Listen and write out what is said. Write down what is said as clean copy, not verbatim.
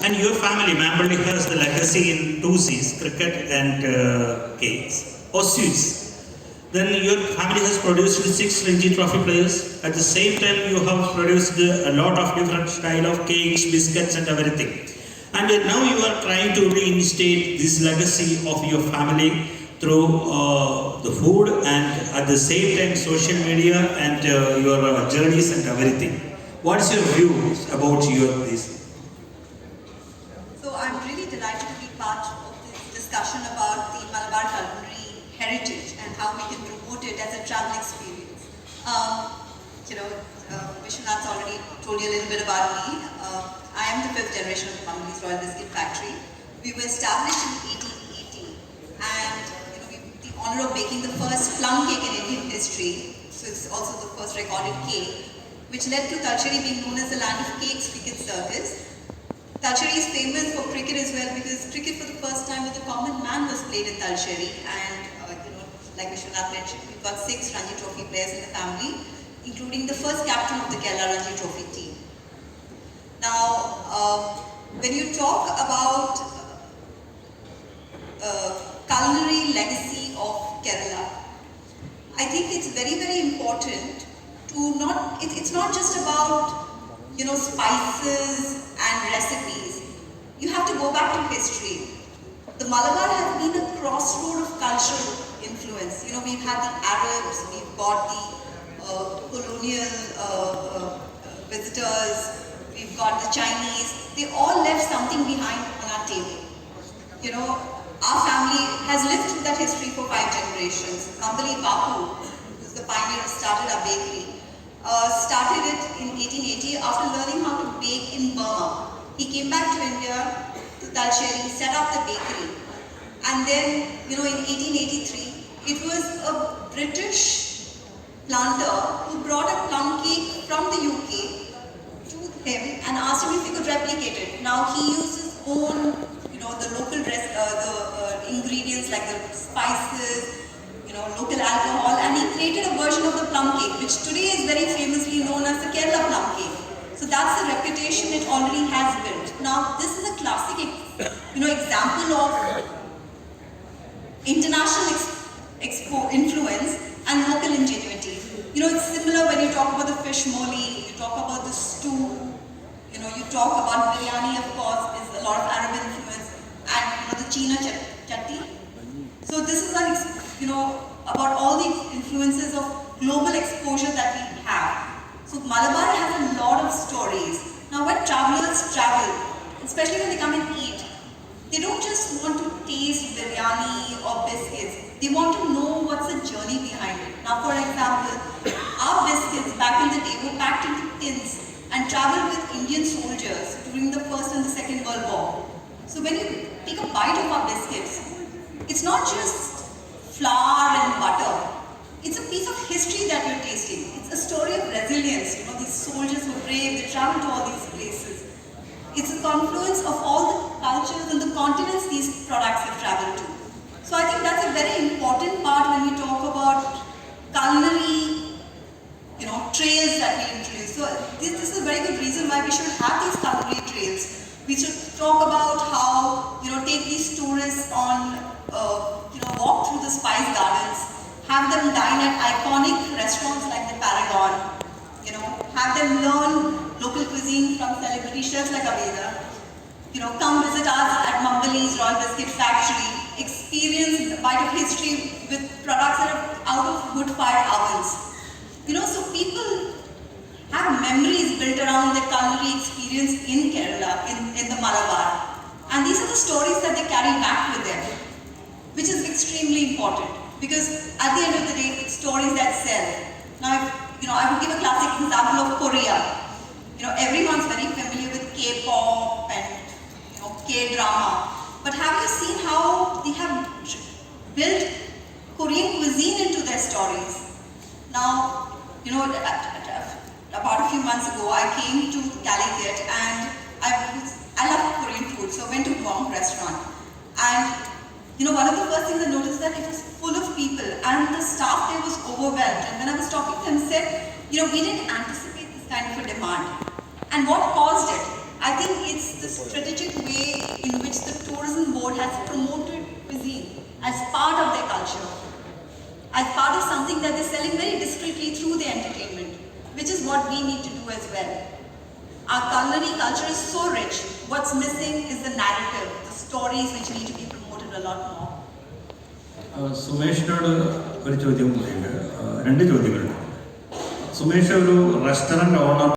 And your family, Mambally, has the legacy in two C's, cricket and cakes, or sweets. Then your family has produced 6 Ranji Trophy players. At the same time, you have produced a lot of different style of cakes, biscuits and everything. And now you are trying to reinstate this legacy of your family through the food and at the same time social media and your journeys and everything. What is your view about this? So I'm really delighted to be part of this discussion about the Malabar culinary heritage and how we can promote it as a travel experience. Vishwanath's already told you a little bit about me. I am the 5th generation of the Mambally Royal Biscuit factory. We were established in 1880 and we had the honor of making the first plum cake in Indian history. So it's also the first recorded cake, which led to Talcheri being known as the land of cakes, cricket circus. Talcheri is famous for cricket as well because cricket for the first time with a common man was played in Talcheri, and like Vishwanath mentioned, we've got 6 Ranji Trophy players in the family, including the first captain of the Kerala Ranji Trophy team. Now, when you talk about culinary legacy of Kerala, I think it's very, very important to it's not just about, spices and recipes. You have to go back to history. The Malabar has been a crossroad of cultural influence. We've had the Arabs, we've got the colonial visitors, we've got the Chinese. They all left something behind on our table. Our family has lived through that history for 5 generations. Mambally Bappu, who's the pioneer who started our bakery, started it in 1880 after learning how to bake in Burma. He came back to India, to Talcheri, set up the bakery. And then, in 1883, it was a British planter who brought a plum cake from the UK to him and asked him if he could replicate it. Now, he used his own, the local ingredients like the spices, local alcohol, and he created a version of the plum cake, which today is very famously known as the Kerala plum cake. So that's the reputation it already has built. Now, this is a classic, example of international influence and local ingenuity. It's similar when you talk about the fish moli, you talk about the stew, you talk about biryani, of course, is a lot of Arab influence, and the China chatti. So this is about all the influences of global exposure that we have. So Malabar has a lot of stories. Now when travelers travel, especially when they come and eat, they don't just want to taste biryani or biscuits. They want to know what's the journey behind it. Now for example, our biscuits back in the day were packed into tins and traveled with Indian soldiers during the First and the Second World War. So when you take a bite of our biscuits, it's not just flour and butter. It's a piece of history that you're tasting. It's a story of resilience. These soldiers were brave, they traveled to all these places. It's a confluence of all the cultures and the continents these products have traveled to. So I think that's a very important part when we talk about culinary, trails that we introduce. So this is a very good reason why we should have these culinary trails. We should talk about how, take these tourists on walk through the spice gardens, have them dine at iconic restaurants like the Paragon, have them learn local cuisine from celebrity chefs like Aveda, come visit us at Mambally Royal Biscuit factory, experience a bite of history with products that are out of wood-fired ovens. So people have memories built around their culinary experience in Kerala, in the Malabar. And these are the stories that they carry back with them, which is extremely important because at the end of the day, it's stories that sell. Now, I would give a classic example of Korea. Everyone's very familiar with K-pop and K-drama, but have you seen how they have built Korean cuisine into their stories? Now, about a few months ago, I came to Calicut and I love Korean food, so I went to Guam restaurant. And one of the first things I noticed that it was full of people and the staff there was overwhelmed. And when I was talking to them, said, we didn't anticipate this kind of a demand. And what caused it? I think it's the strategic way in which the tourism board has promoted cuisine as part of their culture, as part of something that they're selling very discreetly through the entertainment, which is what we need to do as well. Our culinary culture is so rich. What's missing is the narrative, the stories which need to be promoted a lot more. സുമേഷിനോട് ഒരു ചോദ്യം കൂടിയുണ്ട്. രണ്ട് ചോദ്യങ്ങളുണ്ട്. സുമേഷ് ഒരു restaurant owner